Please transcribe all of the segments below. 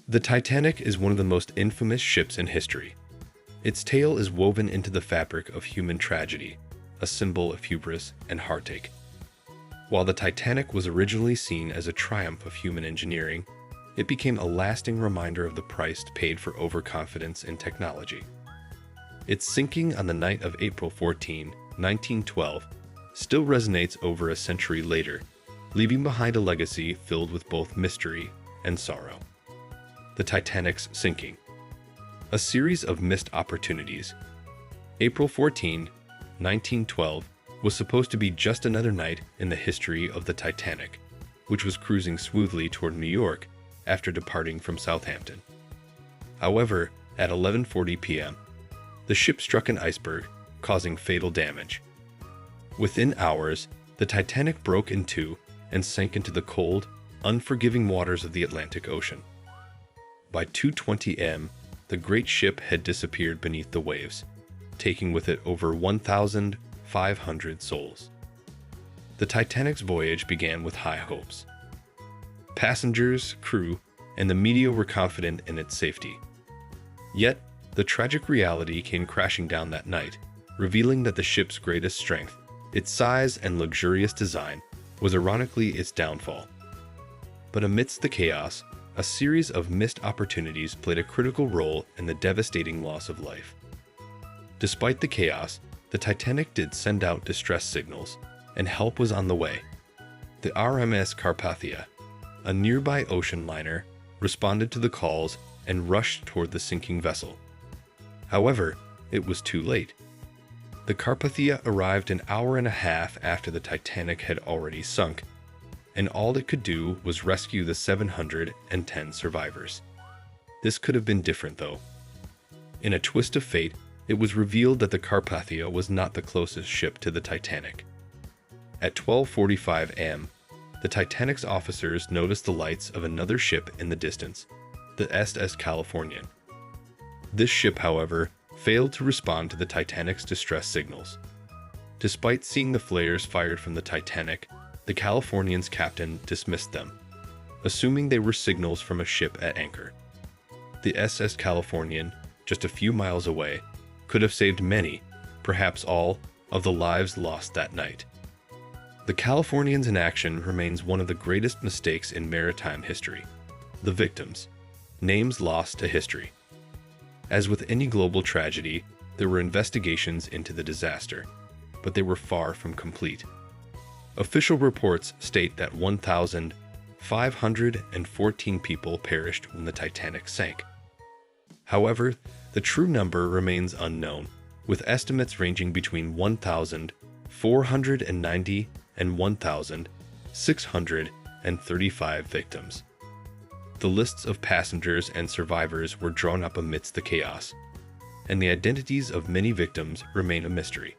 The Titanic is one of the most infamous ships in history. Its tale is woven into the fabric of human tragedy, a symbol of hubris and heartache. While the Titanic was originally seen as a triumph of human engineering, it became a lasting reminder of the price paid for overconfidence in technology. Its sinking on the night of April 14, 1912, still resonates over a century later, leaving behind a legacy filled with both mystery and sorrow. The Titanic's sinking. A series of missed opportunities. April 14, 1912, was supposed to be just another night in the history of the Titanic, which was cruising smoothly toward New York after departing from Southampton. However, at 11:40 p.m., the ship struck an iceberg, causing fatal damage. Within hours, the Titanic broke in two and sank into the cold, unforgiving waters of the Atlantic Ocean. By 2:20 a.m., the great ship had disappeared beneath the waves, taking with it over 1,500 souls. The Titanic's voyage began with high hopes. Passengers, crew, and the media were confident in its safety. Yet, the tragic reality came crashing down that night, revealing that the ship's greatest strength, its size and luxurious design, was ironically its downfall. But amidst the chaos, a series of missed opportunities played a critical role in the devastating loss of life. Despite the chaos, the Titanic did send out distress signals, and help was on the way. The RMS Carpathia, a nearby ocean liner, responded to the calls and rushed toward the sinking vessel. However, it was too late. The Carpathia arrived an hour and a half after the Titanic had already sunk, and all it could do was rescue the 710 survivors. This could have been different, though. In a twist of fate, it was revealed that the Carpathia was not the closest ship to the Titanic. At 12:45 a.m., the Titanic's officers noticed the lights of another ship in the distance, the SS Californian. This ship, however, failed to respond to the Titanic's distress signals. Despite seeing the flares fired from the Titanic, the Californian's captain dismissed them, assuming they were signals from a ship at anchor. The SS Californian, just a few miles away, could have saved many, perhaps all, of the lives lost that night. The Californian's inaction remains one of the greatest mistakes in maritime history. The victims. Names lost to history. As with any global tragedy, there were investigations into the disaster, but they were far from complete. Official reports state that 1,514 people perished when the Titanic sank. However, the true number remains unknown, with estimates ranging between 1,490 and 1,635 victims. The lists of passengers and survivors were drawn up amidst the chaos, and the identities of many victims remain a mystery.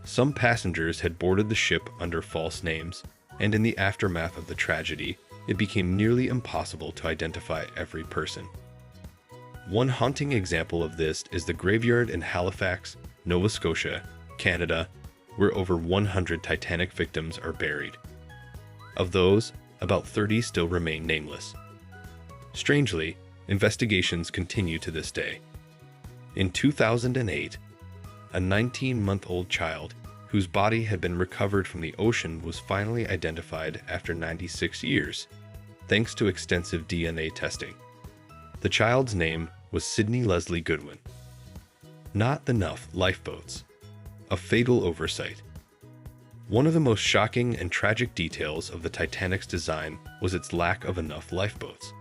Some passengers had boarded the ship under false names, and in the aftermath of the tragedy, it became nearly impossible to identify every person. One haunting example of this is the graveyard in Halifax, Nova Scotia, Canada, where over 100 Titanic victims are buried. Of those, about 30 still remain nameless. Strangely, investigations continue to this day. In 2008, a 19-month-old child whose body had been recovered from the ocean was finally identified after 96 years, thanks to extensive DNA testing. The child's name was Sydney Leslie Goodwin. Not enough lifeboats. A fatal oversight. One of the most shocking and tragic details of the Titanic's design was its lack of enough lifeboats.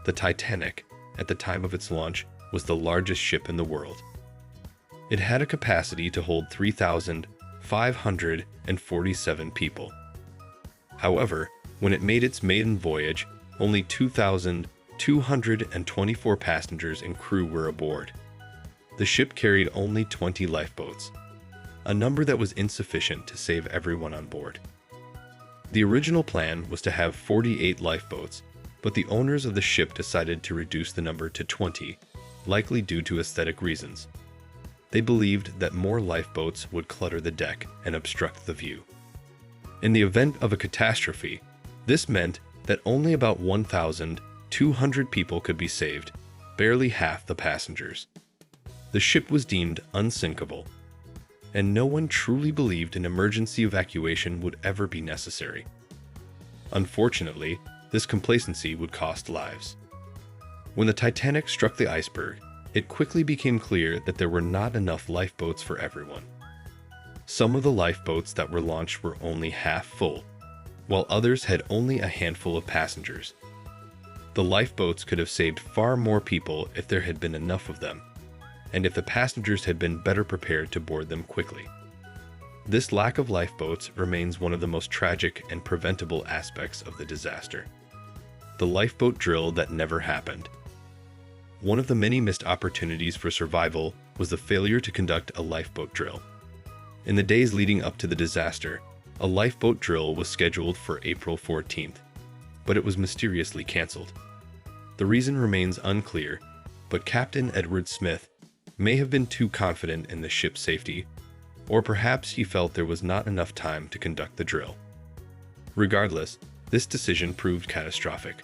The Titanic, at the time of its launch, was the largest ship in the world. It had a capacity to hold 3,547 people. However, when it made its maiden voyage, only 2,224 passengers and crew were aboard. The ship carried only 20 lifeboats, a number that was insufficient to save everyone on board. The original plan was to have 48 lifeboats, but the owners of the ship decided to reduce the number to 20, likely due to aesthetic reasons. They believed that more lifeboats would clutter the deck and obstruct the view. In the event of a catastrophe, this meant that only about 1,000 200 people could be saved, barely half the passengers. The ship was deemed unsinkable, and no one truly believed an emergency evacuation would ever be necessary. Unfortunately, this complacency would cost lives. When the Titanic struck the iceberg, it quickly became clear that there were not enough lifeboats for everyone. Some of the lifeboats that were launched were only half full, while others had only a handful of passengers. The lifeboats could have saved far more people if there had been enough of them, and if the passengers had been better prepared to board them quickly. This lack of lifeboats remains one of the most tragic and preventable aspects of the disaster. The lifeboat drill that never happened. One of the many missed opportunities for survival was the failure to conduct a lifeboat drill. In the days leading up to the disaster, a lifeboat drill was scheduled for April 14th, but it was mysteriously canceled. The reason remains unclear, but Captain Edward Smith may have been too confident in the ship's safety, or perhaps he felt there was not enough time to conduct the drill. Regardless, this decision proved catastrophic.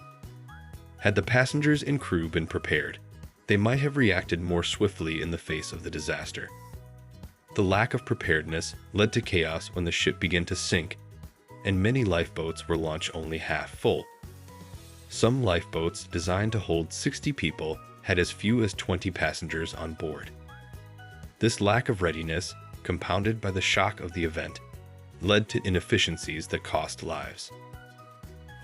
Had the passengers and crew been prepared, they might have reacted more swiftly in the face of the disaster. The lack of preparedness led to chaos when the ship began to sink, and many lifeboats were launched only half full. Some lifeboats designed to hold 60 people had as few as 20 passengers on board. This lack of readiness, compounded by the shock of the event, led to inefficiencies that cost lives.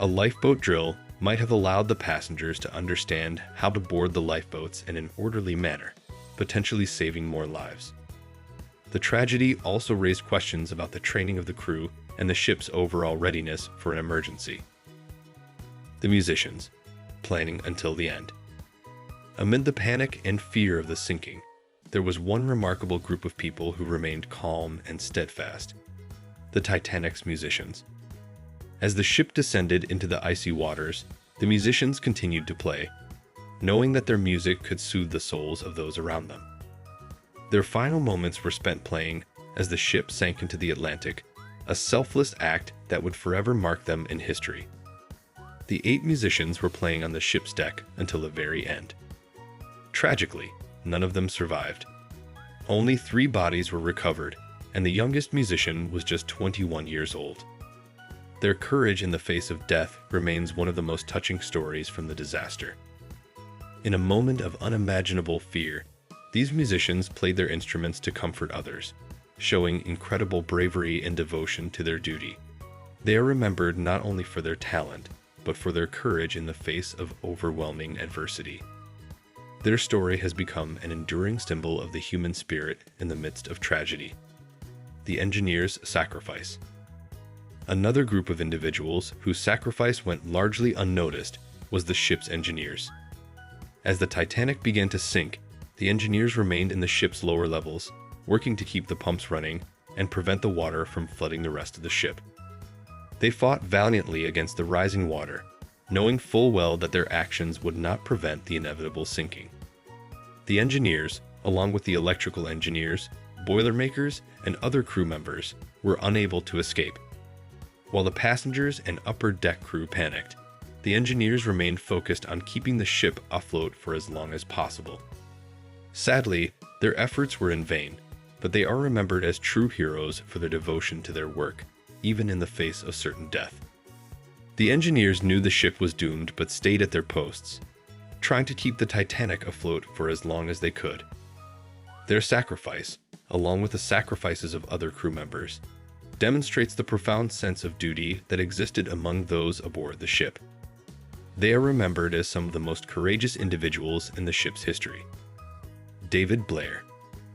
A lifeboat drill might have allowed the passengers to understand how to board the lifeboats in an orderly manner, potentially saving more lives. The tragedy also raised questions about the training of the crew and the ship's overall readiness for an emergency. The musicians, planning until the end. Amid the panic and fear of the sinking, there was one remarkable group of people who remained calm and steadfast: the Titanic's musicians. As the ship descended into the icy waters, the musicians continued to play, knowing that their music could soothe the souls of those around them. Their final moments were spent playing as the ship sank into the Atlantic, a selfless act that would forever mark them in history. The 8 musicians were playing on the ship's deck until the very end. Tragically, none of them survived. Only 3 bodies were recovered, and the youngest musician was just 21 years old. Their courage in the face of death remains one of the most touching stories from the disaster. In a moment of unimaginable fear, these musicians played their instruments to comfort others, showing incredible bravery and devotion to their duty. They are remembered not only for their talent, but for their courage in the face of overwhelming adversity. Their story has become an enduring symbol of the human spirit in the midst of tragedy. The engineer's sacrifice. Another group of individuals whose sacrifice went largely unnoticed was the ship's engineers. As the Titanic began to sink, the engineers remained in the ship's lower levels, working to keep the pumps running and prevent the water from flooding the rest of the ship. They fought valiantly against the rising water, knowing full well that their actions would not prevent the inevitable sinking. The engineers, along with the electrical engineers, boilermakers, and other crew members, were unable to escape. While the passengers and upper deck crew panicked, the engineers remained focused on keeping the ship afloat for as long as possible. Sadly, their efforts were in vain, but they are remembered as true heroes for their devotion to their work, even in the face of certain death. The engineers knew the ship was doomed but stayed at their posts, trying to keep the Titanic afloat for as long as they could. Their sacrifice, along with the sacrifices of other crew members, demonstrates the profound sense of duty that existed among those aboard the ship. They are remembered as some of the most courageous individuals in the ship's history. David Blair,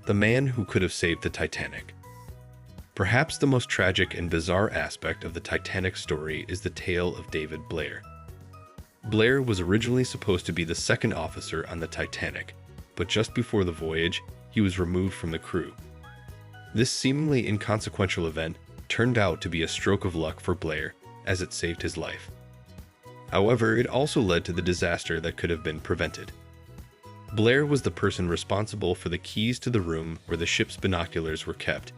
the man who could have saved the Titanic. Perhaps the most tragic and bizarre aspect of the Titanic story is the tale of David Blair. Blair was originally supposed to be the second officer on the Titanic, but just before the voyage, he was removed from the crew. This seemingly inconsequential event turned out to be a stroke of luck for Blair, as it saved his life. However, it also led to the disaster that could have been prevented. Blair was the person responsible for the keys to the room where the ship's binoculars were kept.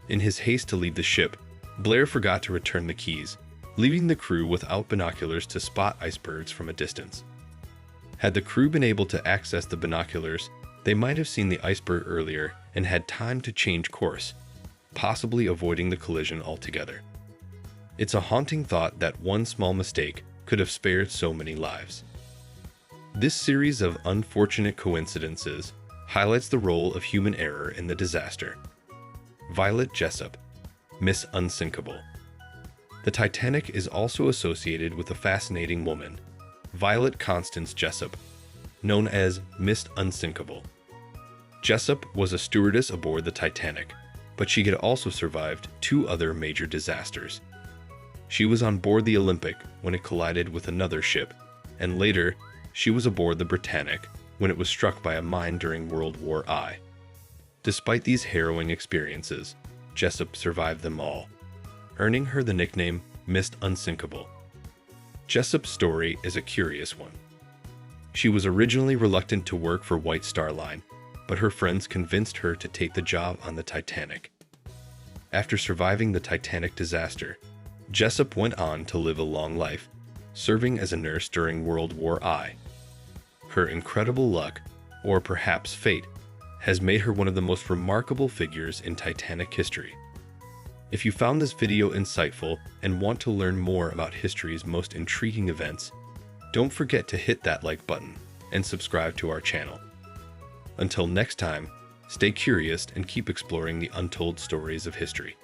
In his haste to leave the ship, Blair forgot to return the keys, leaving the crew without binoculars to spot icebergs from a distance. Had the crew been able to access the binoculars, they might have seen the iceberg earlier and had time to change course, possibly avoiding the collision altogether. It's a haunting thought that one small mistake could have spared so many lives. This series of unfortunate coincidences highlights the role of human error in the disaster. Violet Jessop, Miss Unsinkable. The Titanic is also associated with a fascinating woman, Violet Constance Jessop, known as Miss Unsinkable. Jessop was a stewardess aboard the Titanic, but she had also survived 2 other major disasters. She was on board the Olympic when it collided with another ship, and later, she was aboard the Britannic when it was struck by a mine during World War I. Despite these harrowing experiences, Jessop survived them all, earning her the nickname Miss Unsinkable. Jessop's story is a curious one. She was originally reluctant to work for White Star Line, but her friends convinced her to take the job on the Titanic. After surviving the Titanic disaster, Jessop went on to live a long life, serving as a nurse during World War I. Her incredible luck, or perhaps fate, has made her one of the most remarkable figures in Titanic history. If you found this video insightful and want to learn more about history's most intriguing events, don't forget to hit that like button and subscribe to our channel. Until next time, stay curious and keep exploring the untold stories of history.